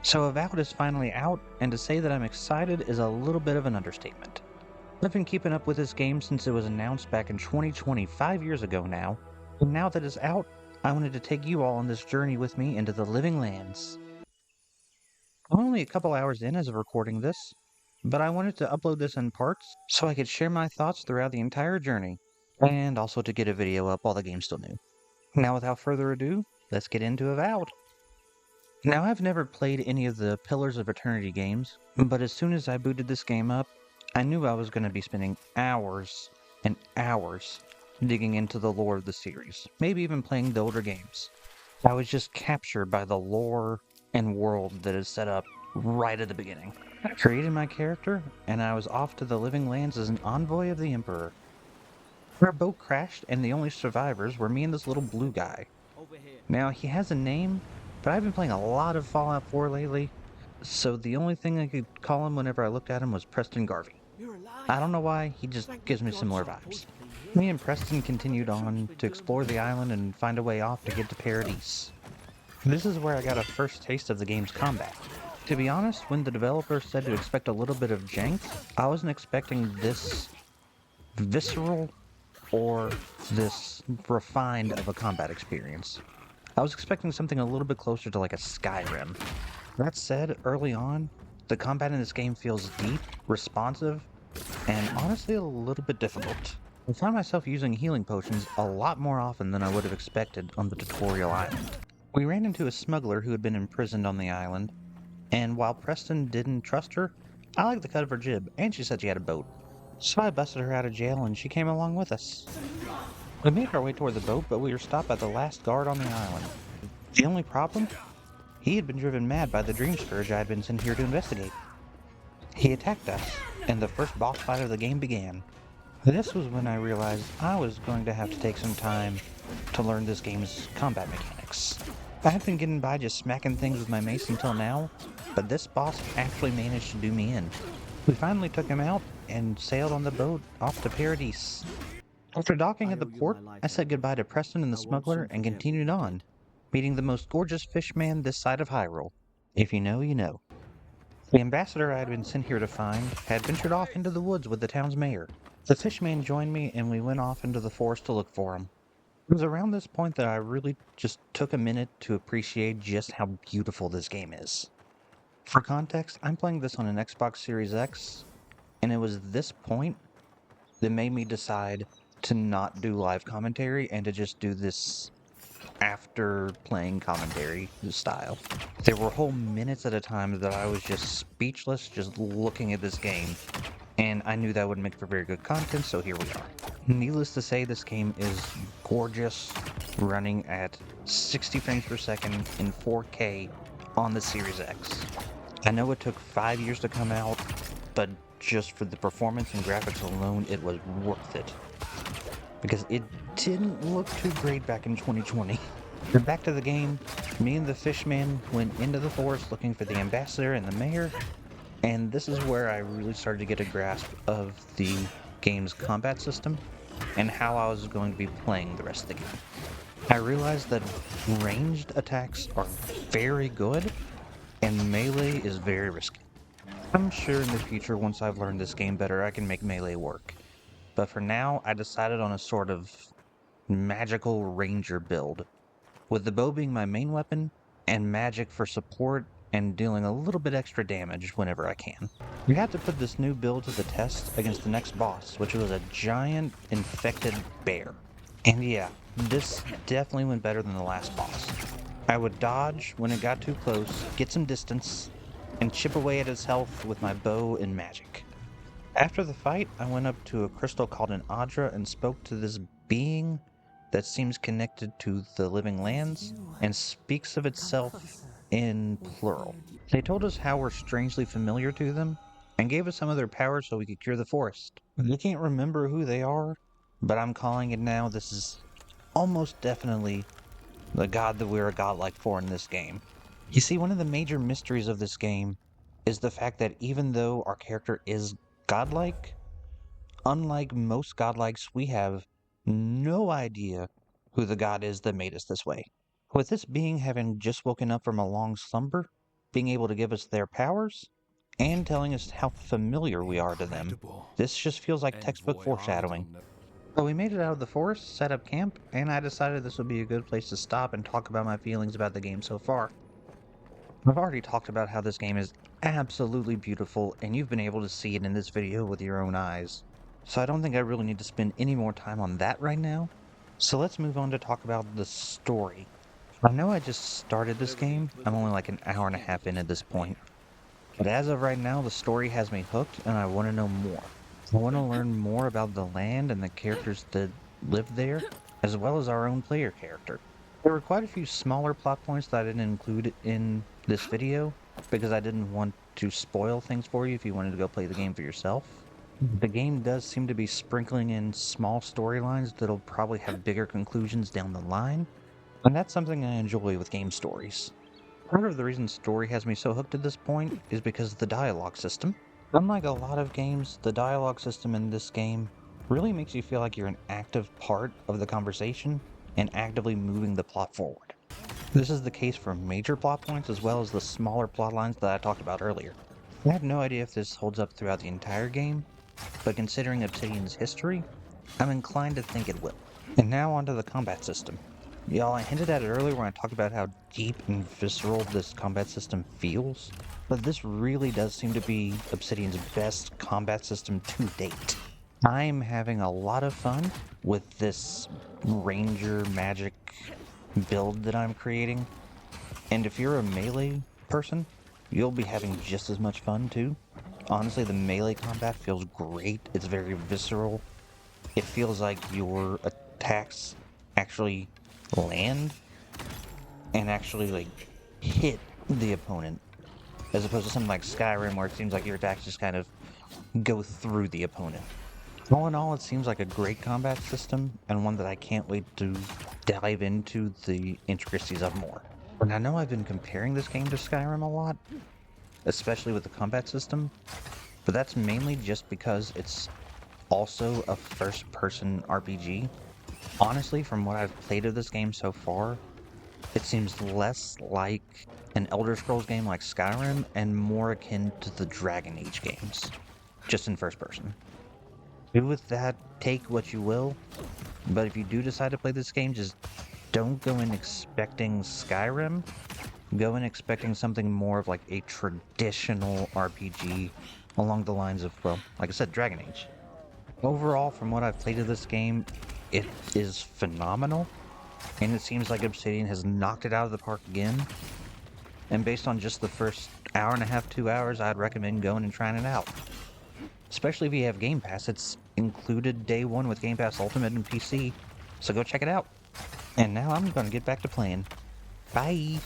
So Avowed is finally out, and to say that I'm excited is a little bit of an understatement. I've been keeping up with this game since it was announced back in 2020, 5 years ago now, and now that it's out, I wanted to take you all on this journey with me into the living lands. I'm only a couple hours in as of recording this, but I wanted to upload this in parts so I could share my thoughts throughout the entire journey, and also to get a video up while the game's still new. Now without further ado, let's get into Avowed. Now, I've never played any of the Pillars of Eternity games, but as soon as I booted this game up, I knew I was going to be spending hours and hours digging into the lore of the series, maybe even playing the older games. I was just captured by the lore and world that is set up right at the beginning. I created my character, and I was off to the living lands as an envoy of the Emperor. Our boat crashed, and the only survivors were me and this little blue guy. Now, he has a name, but I've been playing a lot of Fallout 4 lately, so the only thing I could call him whenever I looked at him was Preston Garvey. I don't know why, he just gives me similar vibes. Me and Preston continued on to explore the island and find a way off to get to Paradise. This is where I got a first taste of the game's combat. To be honest, when the developer said to expect a little bit of jank, I wasn't expecting this visceral or this refined of a combat experience. I was expecting something a little bit closer to like a Skyrim. That said, early on, the combat in this game feels deep, responsive, and honestly a little bit difficult. I found myself using healing potions a lot more often than I would have expected on the tutorial island. We ran into a smuggler who had been imprisoned on the island, and while Preston didn't trust her, I liked the cut of her jib, and she said she had a boat. So I busted her out of jail and she came along with us. We made our way toward the boat, but we were stopped by the last guard on the island. The only problem? He had been driven mad by the Dream Scourge I had been sent here to investigate. He attacked us, and the first boss fight of the game began. This was when I realized I was going to have to take some time to learn this game's combat mechanics. I had been getting by just smacking things with my mace until now, but this boss actually managed to do me in. We finally took him out and sailed on the boat off to Paradise. After docking at the port, I said goodbye to Preston and the smuggler and continued on, meeting the most gorgeous fishman this side of Hyrule. If you know, you know. The ambassador I had been sent here to find had ventured off into the woods with the town's mayor. The fishman joined me and we went off into the forest to look for him. It was around this point that I really just took a minute to appreciate just how beautiful this game is. For context, I'm playing this on an Xbox Series X, and it was this point that made me decide to not do live commentary and to just do this after playing commentary style. There were whole minutes at a time that I was just speechless, just looking at this game, and I knew that would make for very good content, so here we are. Needless to say, this game is gorgeous, running at 60 frames per second in 4K on the Series X. I know it took 5 years to come out, but just for the performance and graphics alone, it was worth it. Because it didn't look too great back in 2020. But back to the game, me and the fishman went into the forest looking for the ambassador and the mayor, and this is where I really started to get a grasp of the game's combat system and how I was going to be playing the rest of the game. I realized that ranged attacks are very good, and melee is very risky. I'm sure in the future, once I've learned this game better, I can make melee work. But for now, I decided on a sort of magical ranger build, with the bow being my main weapon, and magic for support and dealing a little bit extra damage whenever I can. We had to put this new build to the test against the next boss, which was a giant infected bear. And yeah, this definitely went better than the last boss. I would dodge when it got too close, get some distance, and chip away at its health with my bow and magic. After the fight, I went up to a crystal called an Adra and spoke to this being that seems connected to the living lands and speaks of itself in plural. They told us how we're strangely familiar to them and gave us some of their powers so we could cure the forest. I can't remember who they are, but I'm calling it now. This is almost definitely the god that we're a godlike for in this game. You see, one of the major mysteries of this game is the fact that even though our character is godlike, unlike most godlikes, we have no idea who the god is that made us this way. With this being having just woken up from a long slumber, being able to give us their powers, and telling us how familiar we are to them. This just feels like textbook foreshadowing. But we made it out of the forest, set up camp, and I decided this would be a good place to stop and talk about my feelings about the game so far. I've already talked about how this game is absolutely beautiful, and you've been able to see it in this video with your own eyes. So I don't think I really need to spend any more time on that right now. So let's move on to talk about the story. I know I just started this game, I'm only like an hour and a half in at this point. But as of right now, the story has me hooked and I want to know more. I want to learn more about the land and the characters that live there, as well as our own player character. There were quite a few smaller plot points that I didn't include in this video, because I didn't want to spoil things for you if you wanted to go play the game for yourself. The game does seem to be sprinkling in small storylines that'll probably have bigger conclusions down the line, and that's something I enjoy with game stories. Part of the reason story has me so hooked at this point is because of the dialogue system. Unlike a lot of games, the dialogue system in this game really makes you feel like you're an active part of the conversation and actively moving the plot forward. This is the case for major plot points as well as the smaller plot lines that I talked about earlier. I have no idea if this holds up throughout the entire game, but considering Obsidian's history, I'm inclined to think it will. And now onto the combat system. Y'all, I hinted at it earlier when I talked about how deep and visceral this combat system feels, but this really does seem to be Obsidian's best combat system to date. I'm having a lot of fun with this ranger magic build that I'm creating, and if you're a melee person, you'll be having just as much fun too. Honestly, the melee combat feels great. It's very visceral. It feels like your attacks actually land and actually like hit the opponent, as opposed to something like Skyrim where it seems like your attacks just kind of go through the opponent. All in all, it seems like a great combat system and one that I can't wait to dive into the intricacies of more. And I know I've been comparing this game to Skyrim a lot, especially with the combat system, but that's mainly just because it's also a first-person RPG. Honestly, from what I've played of this game so far, it seems less like an Elder Scrolls game like Skyrim and more akin to the Dragon Age games, just in first person. Do with that, take what you will, but if you do decide to play this game, just don't go in expecting Skyrim. Go in expecting something more of like a traditional RPG along the lines of, well, like I said, Dragon Age. Overall, from what I've played of this game, it is phenomenal, and it seems like Obsidian has knocked it out of the park again. And based on just the first hour and a half, 2 hours, I'd recommend going and trying it out. Especially if you have Game Pass, it's included day one with Game Pass Ultimate and PC, so go check it out. And now I'm gonna get back to playing. Bye!